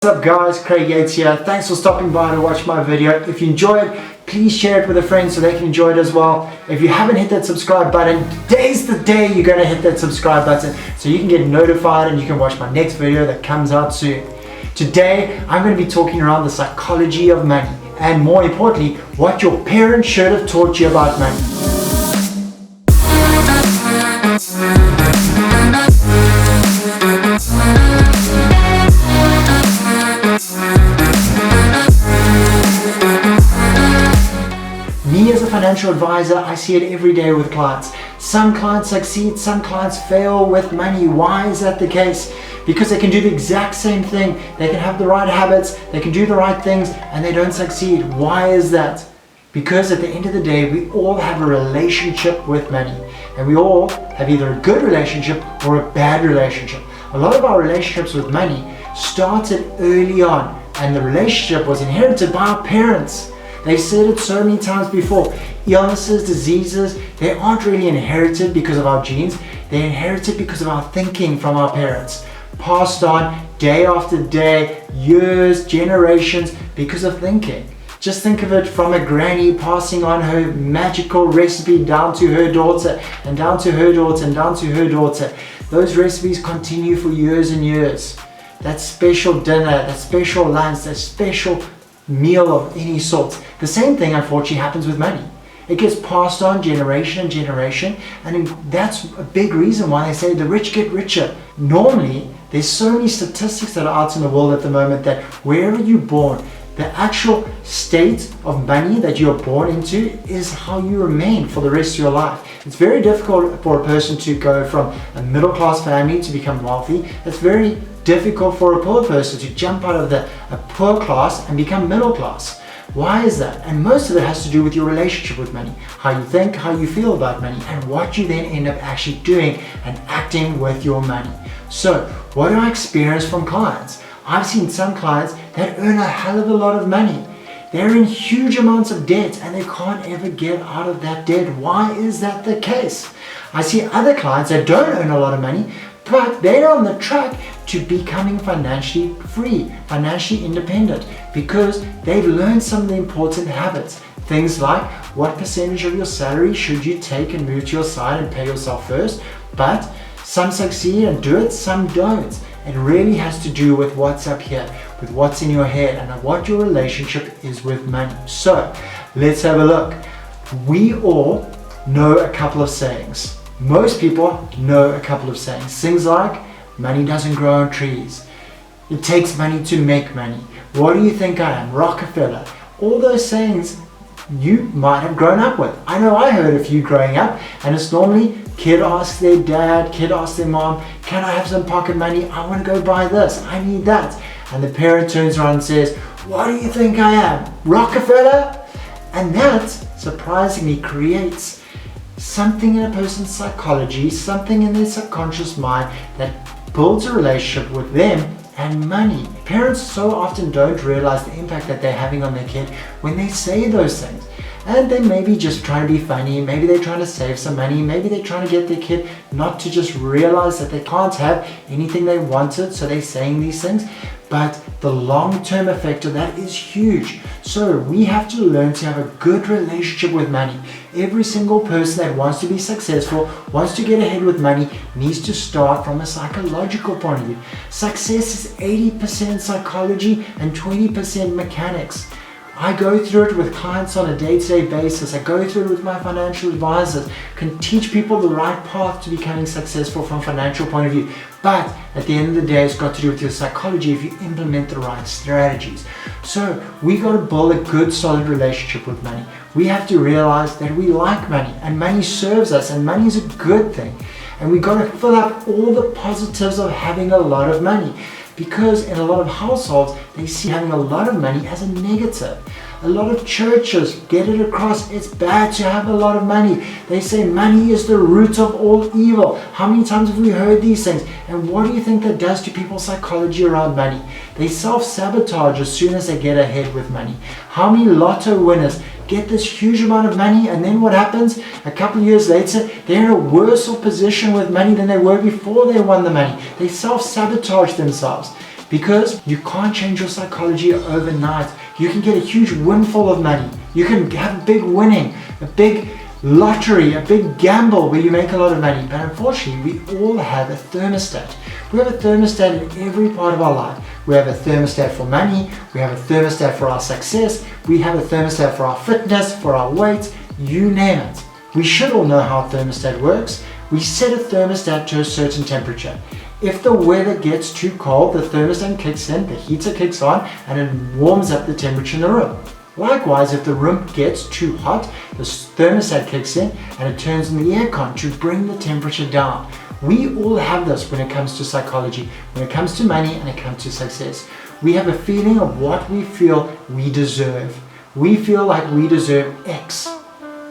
What's up guys, Craig Yeats here. Thanks for stopping by to watch my video. If you enjoy it, please share it with a friend so they can enjoy it as well. If you haven't hit that subscribe button, today's the day you're going to hit that subscribe button so you can get notified and you can watch my next video that comes out soon. Today, I'm going to be talking around the psychology of money and more importantly, what your parents should have taught you about money. Me as a financial advisor, I see it every day with clients. Some clients succeed, some clients fail with money. Why is that the case? Because they can do the exact same thing. They can have the right habits, they can do the right things, and they don't succeed. Why is that? Because at the end of the day, we all have a relationship with money. And we all have either a good relationship or a bad relationship. A lot of our relationships with money started early on, and the relationship was inherited by our parents. They've said it so many times before. Illnesses, diseases, they aren't really inherited because of our genes. They're inherited because of our thinking from our parents. Passed on day after day, years, generations, because of thinking. Just think of it from a granny passing on her magical recipe down to her daughter, and down to her daughter, and down to her daughter. Those recipes continue for years and years. That special dinner, that special lunch, that special meal of any sort. The same thing unfortunately happens with money. It gets passed on generation and generation, and that's a big reason why they say the rich get richer. Normally, there's so many statistics that are out in the world at the moment that wherever you're born, the actual state of money that you're born into is how you remain for the rest of your life. It's very difficult for a person to go from a middle class family to become wealthy. It's very difficult for a poor person to jump out of a poor class and become middle class. Why is that? And most of it has to do with your relationship with money, how you think, how you feel about money, and what you then end up actually doing and acting with your money. So, what do I experience from clients? I've seen some clients that earn a hell of a lot of money. They're in huge amounts of debt and they can't ever get out of that debt. Why is that the case? I see other clients that don't earn a lot of money, but they're on the track to becoming financially free, financially independent, because they've learned some of the important habits. Things like what percentage of your salary should you take and move to your side and pay yourself first, but some succeed and do it, some don't. It really has to do with what's up here, with what's in your head and what your relationship is with money. So let's have a look. We all know a couple of sayings. Most people know a couple of sayings. Things like, money doesn't grow on trees. It takes money to make money. What do you think I am? Rockefeller. All those sayings you might have grown up with. I know I heard a few growing up, and it's normally kid asks their dad, kid asks their mom, can I have some pocket money? I want to go buy this, I need that. And the parent turns around and says, what do you think I am? Rockefeller? And that surprisingly creates something in a person's psychology, something in their subconscious mind that builds a relationship with them and money. Parents so often don't realize the impact that they're having on their kid when they say those things. And they may be just trying to be funny, maybe they're trying to save some money, maybe they're trying to get their kid not to just realize that they can't have anything they wanted, so they're saying these things. But the long-term effect of that is huge. So we have to learn to have a good relationship with money. Every single person that wants to be successful, wants to get ahead with money, needs to start from a psychological point of view. Success is 80% psychology and 20% mechanics. I go through it with clients on a day-to-day basis. I go through it with my financial advisors, can teach people the right path to becoming successful from a financial point of view. But at the end of the day, it's got to do with your psychology if you implement the right strategies. So we got to build a good, solid relationship with money. We have to realize that we like money and money serves us and money is a good thing. And we got to fill up all the positives of having a lot of money. Because in a lot of households, they see having a lot of money as a negative. A lot of churches get it across, it's bad to have a lot of money. They say money is the root of all evil. How many times have we heard these things? And what do you think that does to people's psychology around money? They self-sabotage as soon as they get ahead with money. How many lotto winners get this huge amount of money, and then what happens? A couple of years later, they're in a worse off position with money than they were before they won the money. They self-sabotage themselves. because you can't change your psychology overnight. You can get a huge windfall of money. You can have a big winning, a big lottery, a big gamble where you make a lot of money. But unfortunately, we all have a thermostat. We have a thermostat in every part of our life. We have a thermostat for money. We have a thermostat for our success. We have a thermostat for our fitness, for our weight, you name it. We should all know how a thermostat works. We set a thermostat to a certain temperature. If the weather gets too cold, the thermostat kicks in, the heater kicks on, and it warms up the temperature in the room. Likewise, if the room gets too hot, the thermostat kicks in and it turns on the aircon to bring the temperature down. We all have this when it comes to psychology, when it comes to money, and it comes to success. We have a feeling of what we feel we deserve. We feel like we deserve X.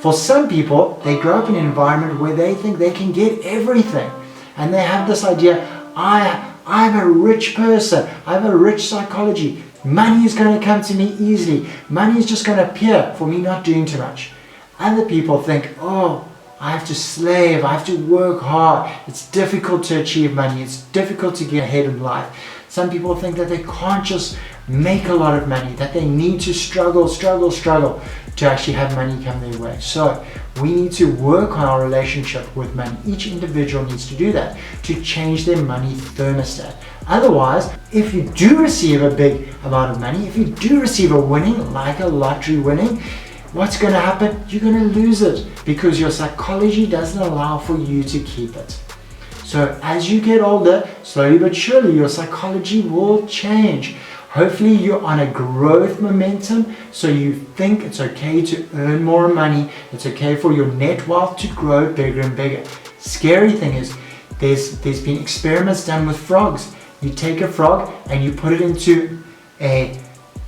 For some people, they grow up in an environment where they think they can get everything. And they have this idea, I'm a rich person, I have a rich psychology. Money is going to come to me easily. Money is just going to appear for me not doing too much. Other people think, oh, I have to slave, I have to work hard. It's difficult to achieve money. It's difficult to get ahead in life. Some people think that they can't just make a lot of money, that they need to struggle to actually have money come their way. So we need to work on our relationship with money. Each individual needs to do that to change their money thermostat. Otherwise, if you do receive a big amount of money, if you do receive a winning, like a lottery winning, what's going to happen? You're going to lose it because your psychology doesn't allow for you to keep it. So as you get older, slowly but surely, your psychology will change. Hopefully you're on a growth momentum, so you think it's okay to earn more money. It's okay for your net wealth to grow bigger and bigger. Scary thing is, there's been experiments done with frogs. You take a frog and you put it into a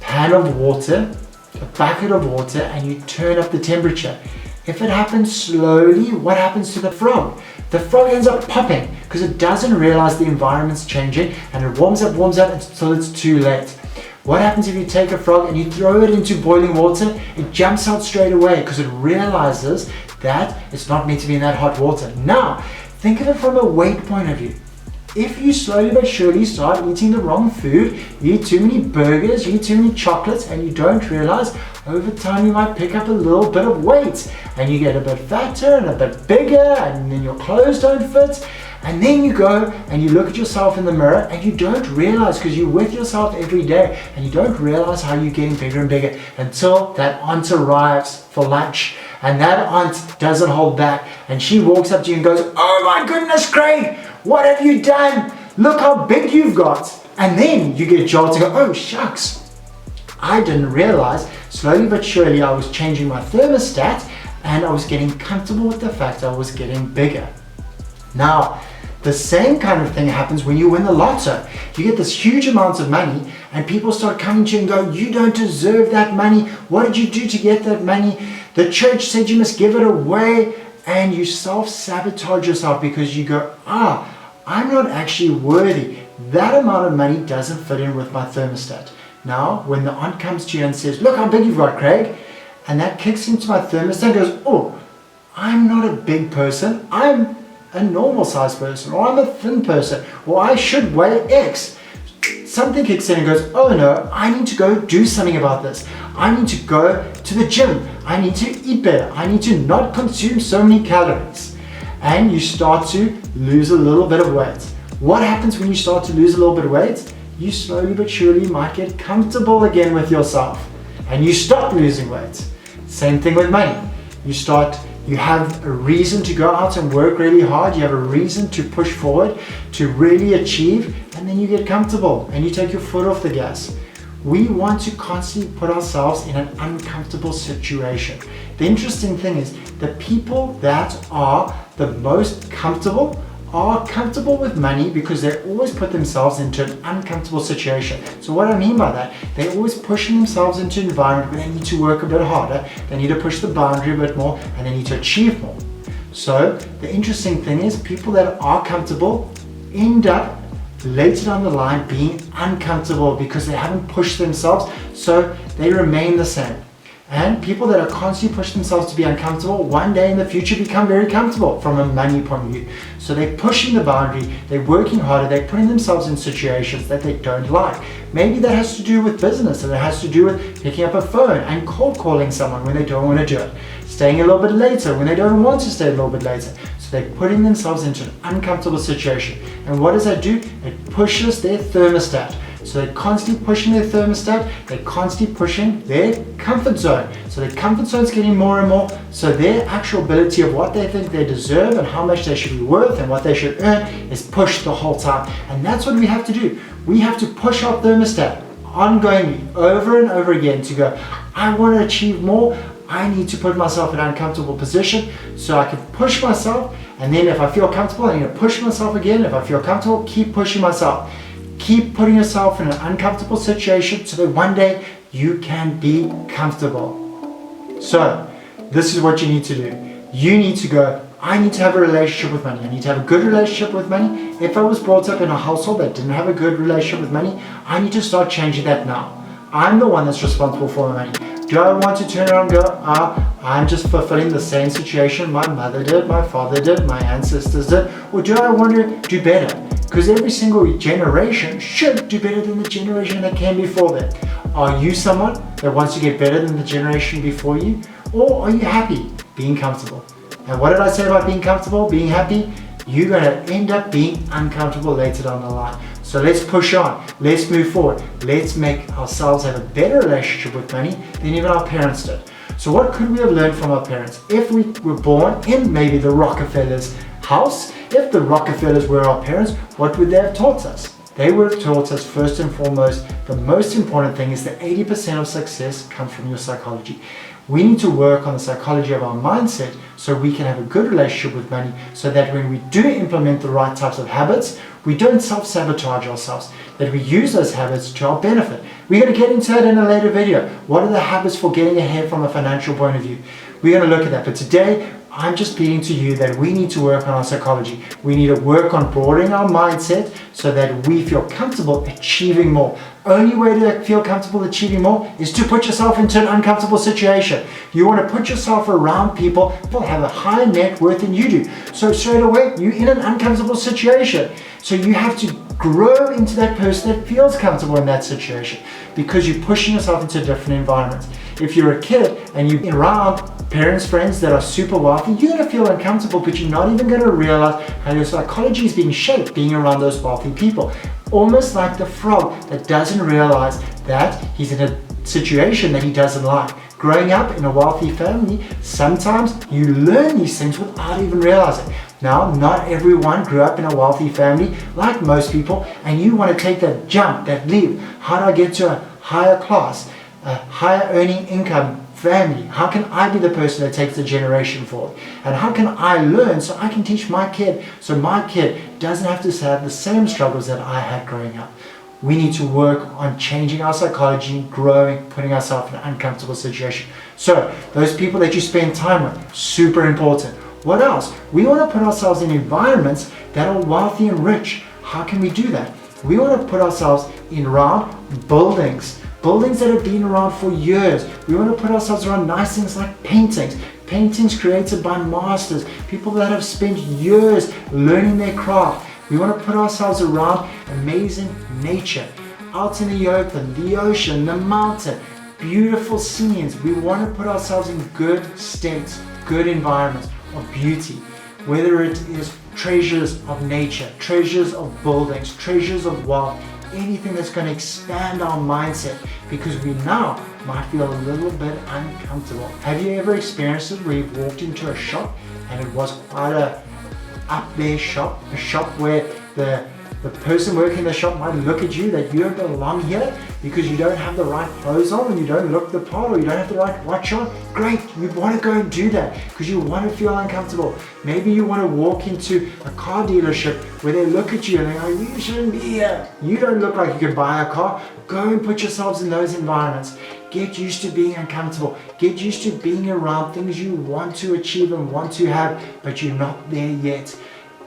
pan of water, a bucket of water, and you turn up the temperature. If it happens slowly, what happens to the frog? The frog ends up popping because it doesn't realize the environment's changing, and it warms up until it's too late. What happens if you take a frog and you throw it into boiling water? It jumps out straight away because it realizes that it's not meant to be in that hot water. Now, think of it from a weight point of view. If you slowly but surely start eating the wrong food, you eat too many burgers, you eat too many chocolates, and you don't realize, over time you might pick up a little bit of weight, and you get a bit fatter and a bit bigger, and then your clothes don't fit, and then you go and you look at yourself in the mirror and you don't realize, because you're with yourself every day, and you don't realize how you're getting bigger and bigger until that aunt arrives for lunch. And that aunt doesn't hold back, and she walks up to you and goes, "Oh my goodness, Craig, what have you done? Look how big you've got." And then you get jolted and go, "Oh shucks, I didn't realize." Slowly but surely I was changing my thermostat, and I was getting comfortable with the fact I was getting bigger. Now, the same kind of thing happens when you win the lotto. You get this huge amounts of money, and people start coming to you and go, "You don't deserve that money. What did you do to get that money? The church said you must give it away." And you self-sabotage yourself because you go, I'm not actually worthy. That amount of money doesn't fit in with my thermostat. Now, when the aunt comes to you and says, "Look how big you've got, Craig," and that kicks into my thermostat and goes, "Oh, I'm not a big person. I'm a normal sized person, or I'm a thin person, or I should weigh X." Something kicks in and goes, "Oh no, I need to go do something about this. I need to go to the gym. I need to eat better. I need to not consume so many calories." And you start to lose a little bit of weight. What happens when you start to lose a little bit of weight? You slowly but surely might get comfortable again with yourself, and you stop losing weight. Same thing with money. You have a reason to go out and work really hard. You have a reason to push forward, to really achieve, and then you get comfortable and you take your foot off the gas. We want to constantly put ourselves in an uncomfortable situation. The interesting thing is, the people that are the most comfortable are comfortable with money because they always put themselves into an uncomfortable situation. So what I mean by that, they're always pushing themselves into an environment where they need to work a bit harder, they need to push the boundary a bit more, and they need to achieve more. So the interesting thing is, people that are comfortable end up later down the line being uncomfortable because they haven't pushed themselves, so they remain the same. And people that are constantly pushing themselves to be uncomfortable, one day in the future become very comfortable from a money point of view. So they're pushing the boundary, they're working harder, they're putting themselves in situations that they don't like. Maybe that has to do with business, and it has to do with picking up a phone and cold calling someone when they don't want to do it. Staying a little bit later when they don't want to stay a little bit later. So they're putting themselves into an uncomfortable situation. And what does that do? It pushes their thermostat. So they're constantly pushing their thermostat, they're constantly pushing their comfort zone. So their comfort zone's getting more and more, so their actual ability of what they think they deserve and how much they should be worth and what they should earn is pushed the whole time. And that's what we have to do. We have to push our thermostat ongoingly, over and over again, to go, I want to achieve more, I need to put myself in an uncomfortable position so I can push myself, and then if I feel comfortable, I need to push myself again. If I feel comfortable, keep pushing myself. Keep putting yourself in an uncomfortable situation so that one day you can be comfortable. So, this is what you need to do. You need to go, I need to have a relationship with money. I need to have a good relationship with money. If I was brought up in a household that didn't have a good relationship with money, I need to start changing that now. I'm the one that's responsible for my money. Do I want to turn around and go, I'm just fulfilling the same situation my mother did, my father did, my ancestors did? Or do I want to do better? Because every single generation should do better than the generation that came before them. Are you someone that wants to get better than the generation before you? Or are you happy being comfortable? And what did I say about being comfortable, being happy? You're going to end up being uncomfortable later down the line. So let's push on. Let's move forward. Let's make ourselves have a better relationship with money than even our parents did. So what could we have learned from our parents? If we were born in maybe the Rockefellers' house, if the Rockefellers were our parents, what would they have taught us? They would have taught us, first and foremost, the most important thing is that 80% of success comes from your psychology. We need to work on the psychology of our mindset so we can have a good relationship with money, so that when we do implement the right types of habits, we don't self-sabotage ourselves, that we use those habits to our benefit. We're going to get into that in a later video. What are the habits for getting ahead from a financial point of view? We're going to look at that. But today, I'm just pleading to you that we need to work on our psychology. We need to work on broadening our mindset so that we feel comfortable achieving more. Only way to feel comfortable achieving more is to put yourself into an uncomfortable situation. You want to put yourself around people who have a higher net worth than you do. So straight away, you're in an uncomfortable situation. So you have to grow into that person that feels comfortable in that situation, because you're pushing yourself into different environments. If you're a kid and you're around parents, friends that are super wealthy, you're going to feel uncomfortable, but you're not even going to realize how your psychology is being shaped being around those wealthy people. Almost like the frog that doesn't realize that he's in a situation that he doesn't like. Growing up in a wealthy family, sometimes you learn these things without even realizing. Now, not everyone grew up in a wealthy family like most people, and you want to take that jump, that leap. How do I get to a higher class, a higher earning income family? How can I be the person that takes the generation forward? And how can I learn so I can teach my kid, so my kid doesn't have to have the same struggles that I had growing up? We need to work on changing our psychology, growing, putting ourselves in an uncomfortable situation. So, those people that you spend time with, super important. What else? We want to put ourselves in environments that are wealthy and rich. How can we do that? We want to put ourselves in around buildings that have been around for years. We want to put ourselves around nice things like paintings created by masters, people that have spent years learning their craft. We want to put ourselves around amazing nature, out in the open, the ocean, the mountain, beautiful scenes. We want to put ourselves in good states, good environments of beauty, whether it is treasures of nature, treasures of buildings, treasures of wealth, anything that's going to expand our mindset, because we now might feel a little bit uncomfortable. Have you ever experienced it where you've walked into a shop and it was quite a up there shop, a shop where the person working the shop might look at you that you don't belong here because you don't have the right clothes on and you don't look the part, or you don't have the right watch on? Great, you want to go and do that because you want to feel uncomfortable. Maybe you want to walk into a car dealership where they look at you and they go, you shouldn't be here. You don't look like you can buy a car. Go and put yourselves in those environments. Get used to being uncomfortable. Get used to being around things you want to achieve and want to have, but you're not there yet.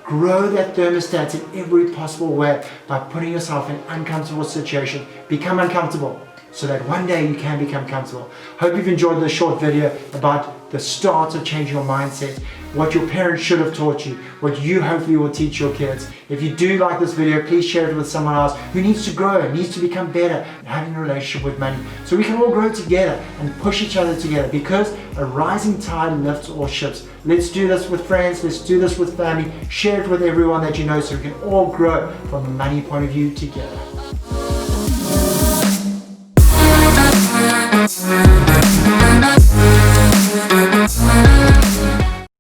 Grow that thermostat in every possible way by putting yourself in uncomfortable situations. Become uncomfortable. so that one day you can become comfortable. Hope you've enjoyed this short video about the start of changing your mindset, what your parents should have taught you, what you hopefully will teach your kids. If you do like this video, please share it with someone else who needs to grow, needs to become better at having a relationship with money, so we can all grow together and push each other together, because a rising tide lifts all ships. Let's do this with friends, let's do this with family, share it with everyone that you know, so we can all grow from a money point of view together.